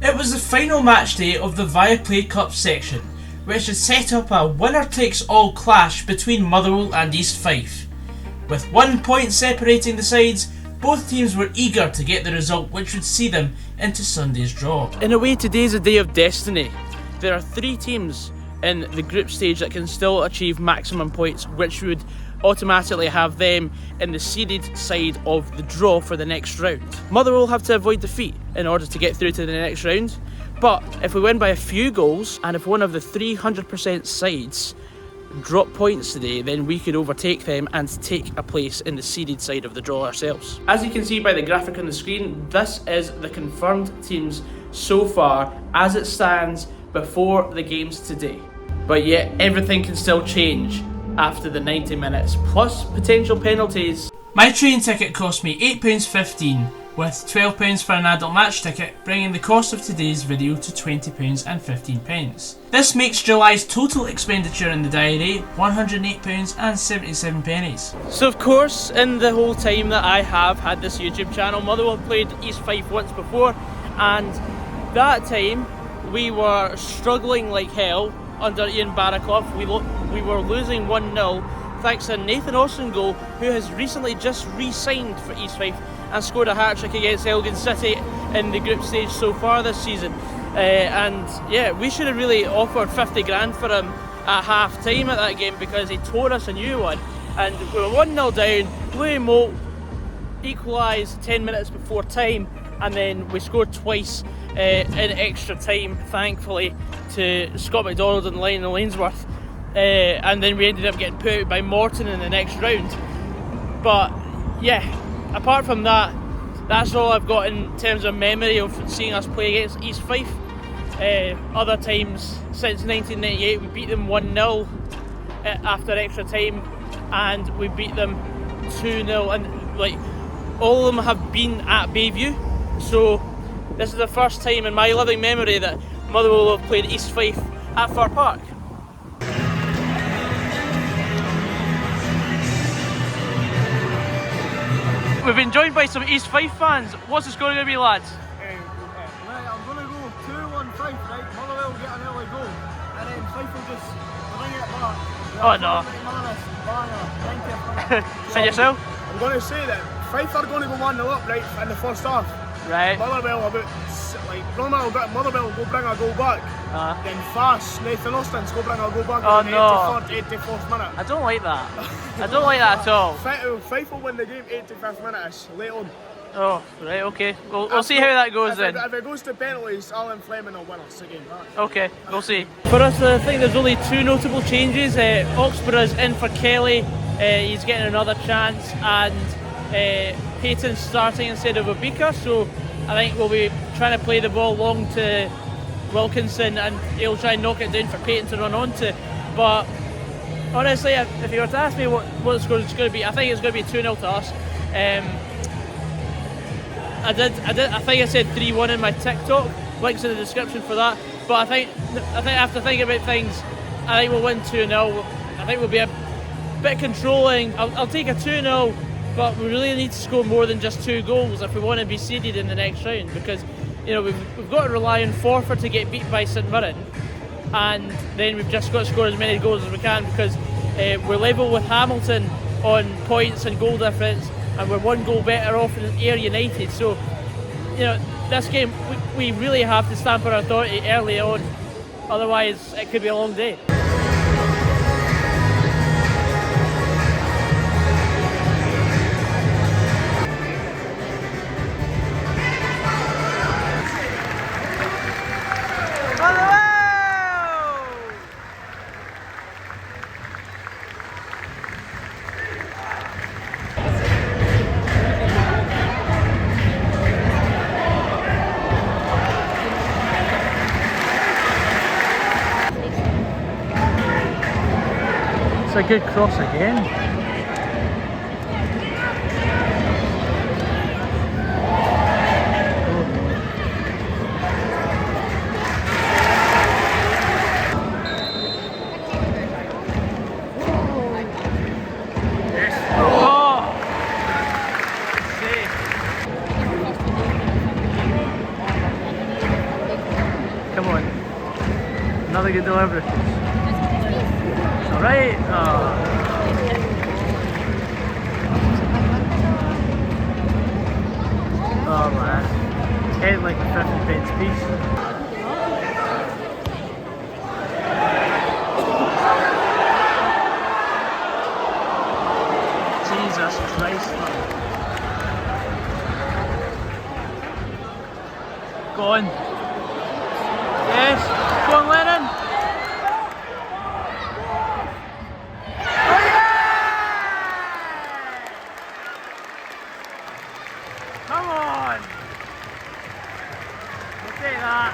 It was the final match day of the Viaplay Cup section, which had set up a winner-takes-all clash between Motherwell and East Fife. With 1 point separating the sides, both teams were eager to get the result which would see them into Sunday's draw. In a way, today's a day of destiny. There are 3 teams in the group stage that can still achieve maximum points, which would automatically have them in the seeded side of the draw for the next round. Motherwell have to avoid defeat in order to get through to the next round, but if we win by a few goals and if one of the 300% sides drop points today, then we could overtake them and take a place in the seeded side of the draw ourselves. As you can see by the graphic on the screen, this is the confirmed teams so far as it stands before the games today. But yet everything can still change after the 90 minutes, plus potential penalties. My train ticket cost me £8.15, with £12 for an adult match ticket, bringing the cost of today's video to £20.15. This makes July's total expenditure in the diary £108.77. So of course, in the whole time that I have had this YouTube channel, Motherwell played East Fife once before, and that time we were struggling like hell under Ian Barraclough. We were losing 1-0 thanks to Nathan Austin goal, who has recently just re-signed for East Fife and scored a hat-trick against Elgin City in the group stage so far this season. And yeah, we should have really offered 50 grand for him at half time at that game, because he tore us a new one. And we were 1-0 down, Louis Moult equalised 10 minutes before time, and then we scored twice in extra time, thankfully, to Scott McDonald and Lionel Ainsworth, and then we ended up getting put out by Morton in the next round. But yeah, apart from that, that's all I've got in terms of memory of seeing us play against East Fife. Other times since 1998, we beat them 1-0 after extra time, and we beat them 2-0, and like all of them have been at Bayview. So this is the first time in my living memory that Motherwell have played East Fife at Fir Park. We've been joined by some East Fife fans. What's the score going to be, lads? Right, I'm going to go 2-1 Fife, right? Motherwell will get an early goal, and then Fife will just bring it back. Oh no. Say yourself? I'm going to say that Fife are going to go 1-0 up, right, in the first half. Right. Motherwell will go bring a goal back. Then fast, Nathan Austin's go bring a goal back in the 84th minute. I don't like that. I don't like that at all. Fife will win the game 85th minute, it's late on. Oh, right, okay. We'll see how that goes then. If it goes to penalties, Alan Fleming will win us again. Okay, we'll see. For us, I think there's only 2 notable changes. Oxborough's in for Kelly, he's getting another chance, and Payton's starting instead of Obika, so I think we'll be trying to play the ball long to Wilkinson, and he'll try and knock it down for Payton to run onto. But honestly, if you were to ask me what the score is going to be, I think it's going to be 2-0 to us. I think I said 3-1 in my TikTok. Links in the description for that. But I think after thinking about things, I think we'll win 2-0. I think we'll be a bit controlling. I'll take a 2-0, but we really need to score more than just 2 goals if we want to be seeded in the next round, because we've got to rely on Forfar to get beat by St Mirren, and then we've just got to score as many goals as we can, because we're level with Hamilton on points and goal difference, and we're 1 goal better off than Ayr United. So this game we really have to stamp our authority early on, otherwise it could be a long day. A good cross again. come on. Another good delivery. It's alright. Oh man. Head like a 50p piece. Jesus Christ, man. Go on. Yes, go on, Lennon. Oh yeah! Come on. We'll take that.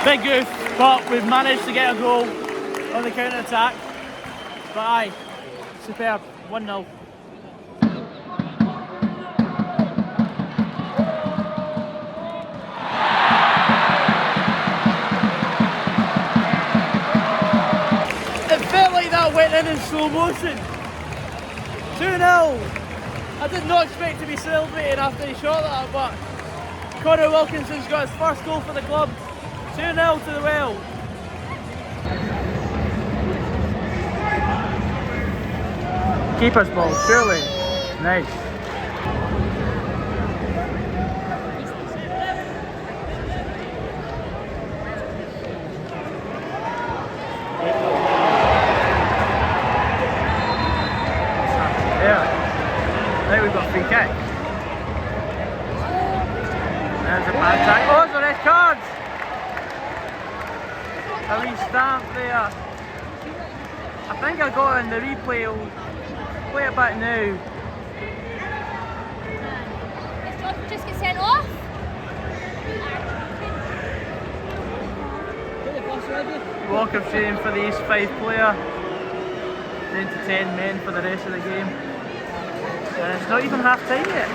Big goof, but we've managed to get a goal on the counter attack. But aye, superb, 1-0. It felt like that went in slow motion. 2-0. I did not expect to be celebrating after he shot that, but Connor Wilkinson's got his first goal for the club. 2-0 to the Well. Keeper's ball, surely. Nice. Yeah. Now we've got a free kick. There's a bad tag. Oh, it's a red card! A wee stamp there. I think I got it in the replay. I'll play it back now. Does John just get sent off? Walk of shame for the East Fife player. Down to 10 men for the rest of the game. And it's not even half time yet.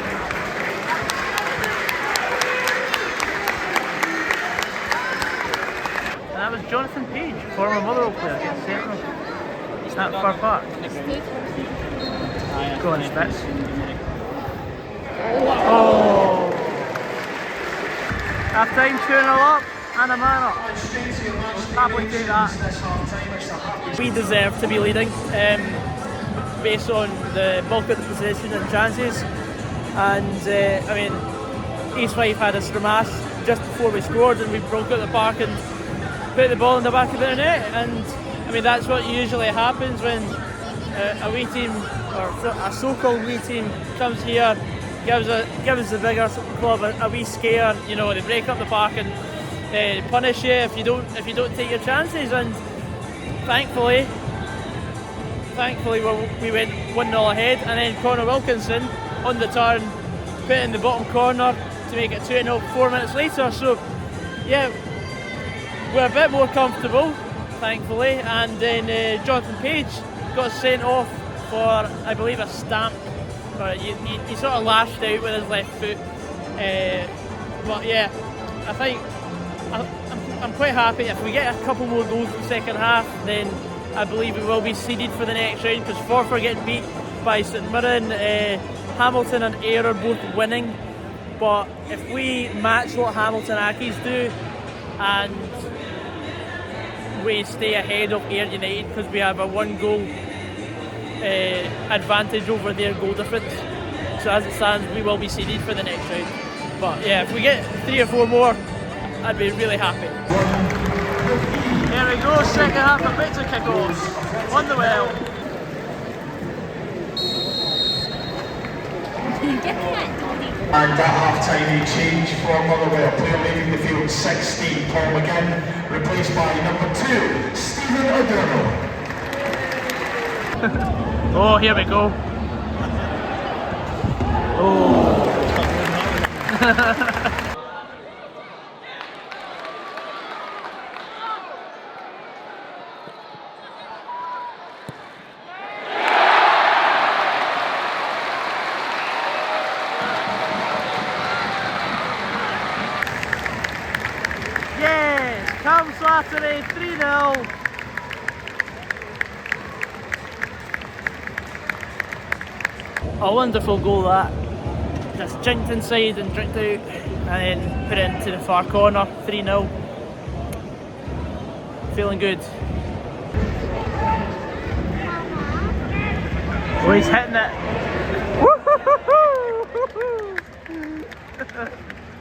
And that was Jonathan Page, former Motherwell player, gets sent off. That far back. Go on, Spitz. Oh! Half time, 2-0 up, and a man up. Happily take that. We deserve to be leading, based on the bulk of the possession and chances. And I mean, East Fife had us from us just before we scored, and we broke out the park and put the ball in the back of their net. And I mean, that's what usually happens when a wee team, or a so-called wee team, comes here, gives the bigger club a wee scare. You know, they break up the park and punish you if you don't take your chances. And thankfully we went 1-0 ahead, and then Connor Wilkinson on the turn put in the bottom corner to make it 2-0 4 minutes later. So yeah, we're a bit more comfortable, thankfully. And then Jonathan Page got sent off for, I believe, a stamp. He sort of lashed out with his left foot. But yeah, I think I'm quite happy. If we get a couple more goals in the second half, then I believe we will be seeded for the next round, because Forth are getting beat by St Mirren, Hamilton and Ayr are both winning. But if we match what Hamilton Accies do, and we stay ahead of Ayr United, because we have a 1 goal advantage over their goal difference, so as it stands we will be seeded for the next round. But yeah, if we get 3 or 4 more, I'd be really happy. There we go, second half of BANTER kick-offs on the Well. And at half-time, a change for Motherwell. Player leaving the field, 16, Paul McGinn, replaced by number 2, Stephen O'Donnell. Oh, here we go. Oh. victory, 3-0. A wonderful goal that. Just jinked inside and drinked out, and then put it into the far corner, 3-0. Feeling good. Oh, he's hitting it.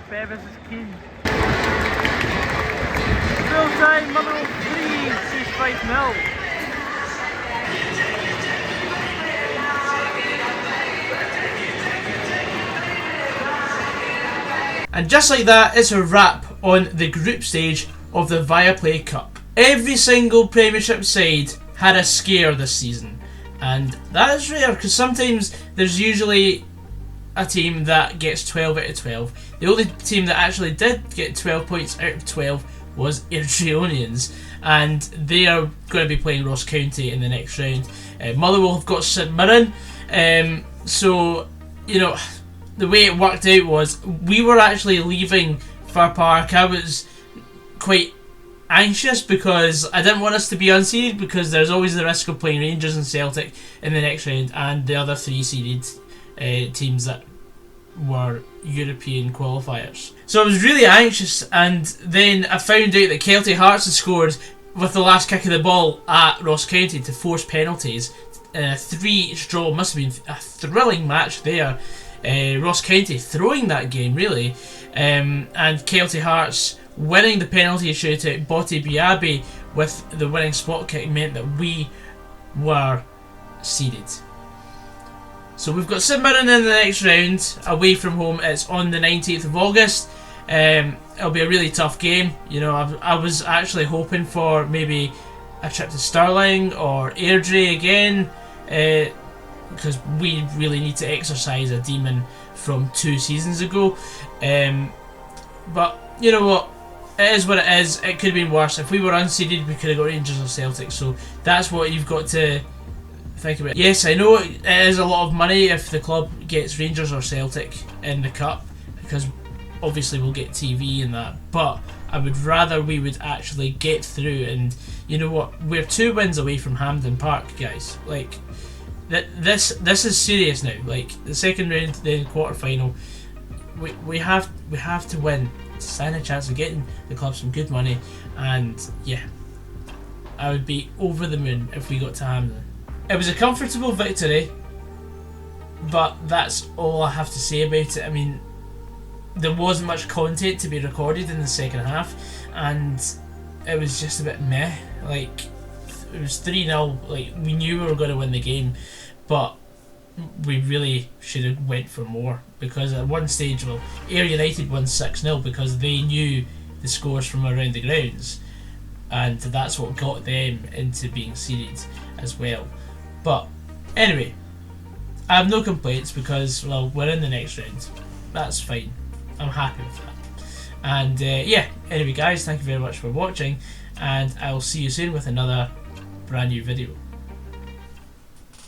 Bevis is keen. Full time, Motherwell 3, East Fife 0. And just like that, it's a wrap on the group stage of the Viaplay Cup. Every single Premiership side had a scare this season, and that is rare because sometimes there's usually a team that gets 12 out of 12. The only team that actually did get 12 points out of 12 was Airdrieonians, and they are going to be playing Ross County in the next round. Motherwell have got St Mirren, so you know, the way it worked out was we were actually leaving Fir Park. I was quite anxious because I didn't want us to be unseeded, because there's always the risk of playing Rangers and Celtic in the next round and the other 3 seeded teams that were European qualifiers. So I was really anxious, and then I found out that Celtic Hearts had scored with the last kick of the ball at Ross County to force penalties. 3-each draw, must have been a thrilling match there. Ross County throwing that game really, and Celtic Hearts winning the penalty shootout. Botti Biabi with the winning spot kick meant that we were seeded. So we've got St Mirren in the next round away from home. It's on the 19th of August. It'll be a really tough game. You know, I was actually hoping for maybe a trip to Stirling or Airdrie again, because we really need to exercise a demon from 2 seasons ago. But you know what? It is what it is. It could have been worse. If we were unseeded, we could have got Rangers or Celtic. So that's what you've got to think about. Yes, I know it is a lot of money if the club gets Rangers or Celtic in the cup, because obviously we'll get TV and that. But I would rather we would actually get through. And you know what? We're 2 wins away from Hampden Park, guys. Like, this is serious now. Like, the second round, then quarter final, we have to win to stand a chance of getting the club some good money. And yeah, I would be over the moon if we got to Hampden. It was a comfortable victory, but that's all I have to say about it. I mean, there wasn't much content to be recorded in the second half, and it was just a bit meh. Like, it was 3-0. Like, we knew we were going to win the game, but we really should have went for more, because at one stage, well, Ayr United won 6-0 because they knew the scores from around the grounds, and that's what got them into being seeded as well. But anyway, I have no complaints because, well, we're in the next round. That's fine. I'm happy with that. And yeah, anyway guys, thank you very much for watching, and I'll see you soon with another brand new video.